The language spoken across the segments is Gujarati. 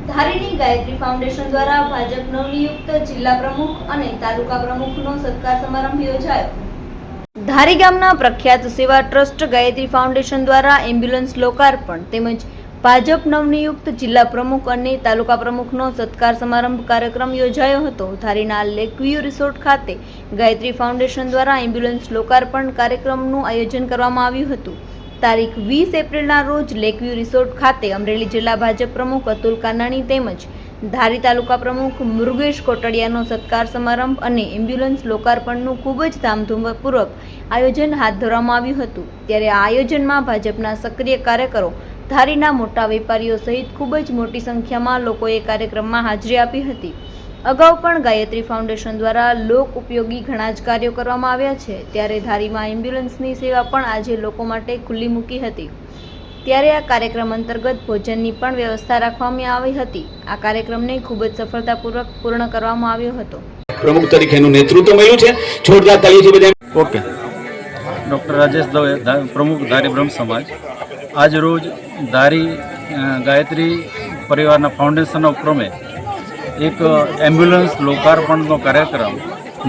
ધારીની ગાયત્રી ફાઉન્ડેશન દ્વારા ભાજપ નવનિયુક્ત જિલ્લા પ્રમુખ અને તાલુકા પ્રમુખનો સત્કાર સમારંભ યોજાયો। ધારી ગામના પ્રખ્યાત સેવા ટ્રસ્ટ ગાયત્રી ફાઉન્ડેશન દ્વારા એમ્બ્યુલન્સ લોકાર્પણ તેમજ ભાજપ નવનિયુક્ત જિલ્લા પ્રમુખ અને તાલુકા પ્રમુખનો સત્કાર સમારંભ કાર્યક્રમ યોજાયો હતો। ધારીના લેકવ્યુ રિસોર્ટ ખાતે ગાયત્રી ફાઉન્ડેશન દ્વારા એમ્બ્યુલન્સ લોકાર્પણ કાર્યક્રમનું આયોજન કરવામાં આવ્યું હતું। તારીખ 20 એપ્રિલના રોજ લેકવ્યુ રિસોર્ટ ખાતે અમરેલી જિલ્લા ભાજપ પ્રમુખ અતુલ કાનાણી તેમજ ધારી તાલુકા પ્રમુખ મુરુગેશ કોટડિયાનો સત્કાર સમારંભ અને એમ્બ્યુલન્સ લોકાર્પણનું ખૂબ જ ધામધૂમપૂર્વક આયોજન હાથ ધરવામાં આવ્યું હતું। ત્યારે આ આયોજનમાં ભાજપના સક્રિય કાર્યકરો, ધારીના મોટા વેપારીઓ સહિત ખૂબ જ મોટી સંખ્યામાં લોકોએ કાર્યક્રમમાં હાજરી આપી હતી। અગાઉ પણ ગાયત્રી ફાઉન્ડેશન દ્વારા લોક ઉપયોગી ઘણા જ કાર્યો કરવામાં આવ્યા છે। ત્યારે ધારીમાં એમ્બ્યુલન્સની સેવા પણ આજે લોકો માટે ખુલ્લી મૂકી હતી। ત્યારે આ કાર્યક્રમ અંતર્ગત ભોજનની પણ વ્યવસ્થા રાખવામાં આવી હતી। આ કાર્યક્રમને ખૂબ જ સફળતાપૂર્વક પૂર્ણ કરવામાં આવ્યો હતો। પ્રમુખ તરીકેનું નેતૃત્વ મળ્યું છે। જોરદાર તાળીઓથી બધા ઓકે। ડૉક્ટર રાજેશ દવે, પ્રમુખ ધારી બ્રહ્મ સમાજ, આજ રોજ ધારી ગાયત્રી પરિવારના ફાઉન્ડેશનના ઉપક્રમે એક એમ્બ્યુલન્સ લોકાર્પણનો કાર્યક્રમ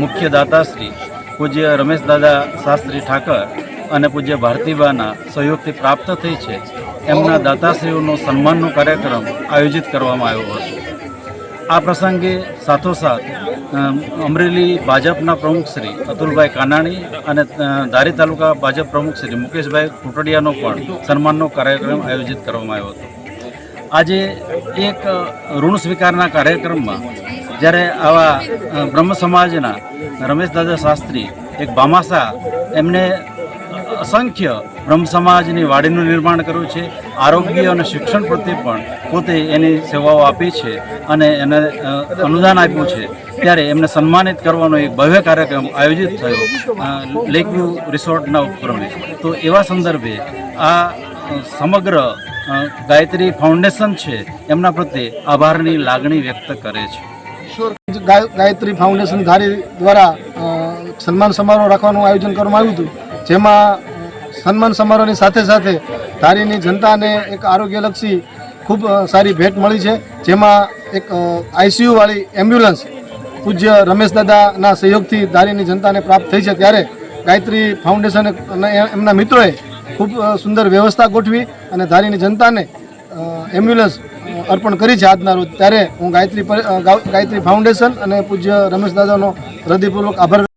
મુખ્ય દાતાશ્રી પૂજ્ય રમેશ દાદા શાસ્ત્રી ઠાકર અને પૂજ્ય ભારતીબાના સહયોગથી પ્રાપ્ત થઈ છે। એમના દાતાશ્રીઓનો સન્માનનો કાર્યક્રમ આયોજિત કરવામાં આવ્યો હતો। આ પ્રસંગે સાથોસાથ અમરેલી ભાજપના પ્રમુખ શ્રી અતુલભાઈ કાનાણી અને ધારી તાલુકા ભાજપ પ્રમુખ શ્રી મુકેશભાઈ કોટડિયાનો પણ સન્માનનો કાર્યક્રમ આયોજિત કરવામાં આવ્યો હતો। આજે એક ઋણ સ્વીકારના કાર્યક્રમમાં જ્યારે આવા બ્રહ્મ સમાજના રમેશ દાદા શાસ્ત્રી એક ભામાસા એમને અસંખ્ય બ્રહ્મ સમાજની વાડીનું નિર્માણ કર્યું છે। આરોગ્ય અને શિક્ષણ પ્રત્યે પણ પોતે એની સેવાઓ આપી છે અને એને અનુદાન આપ્યું છે। ત્યારે એમને સન્માનિત કરવાનો એક ભવ્ય કાર્યક્રમ આયોજિત થયો લેકવ્યુ રિસોર્ટના ઉપક્રમે। તો એવા સંદર્ભે આ સમગ્ર ગાયત્રી ફાઉન્ડેશન છે એમના પ્રત્યે આભારની લાગણી વ્યક્ત કરે છે। ગાયત્રી ફાઉન્ડેશન ધારી દ્વારા સન્માન સમારોહ રાખવાનું આયોજન કરવામાં આવ્યું હતું, જેમાં સન્માન સમારોહની સાથે સાથે ધારીની જનતાને એક આરોગ્યલક્ષી ખૂબ સારી ભેટ મળી છે। જેમાં એક આઈસીયુવાળી એમ્બ્યુલન્સ પૂજ્ય રમેશ દાદાના સહયોગથી ધારીની જનતાને પ્રાપ્ત થઈ છે। ત્યારે ગાયત્રી ફાઉન્ડેશન અને એમના મિત્રોએ ખૂબ સુંદર વ્યવસ્થા ગોઠવી અને ધારીની જનતાને એમ્બ્યુલન્સ અર્પણ કરી છે આજના રોજ। ત્યારે હું ગાયત્રી ફાઉન્ડેશન અને પૂજ્ય રમેશ દાદાનો હૃદયપૂર્વક આભાર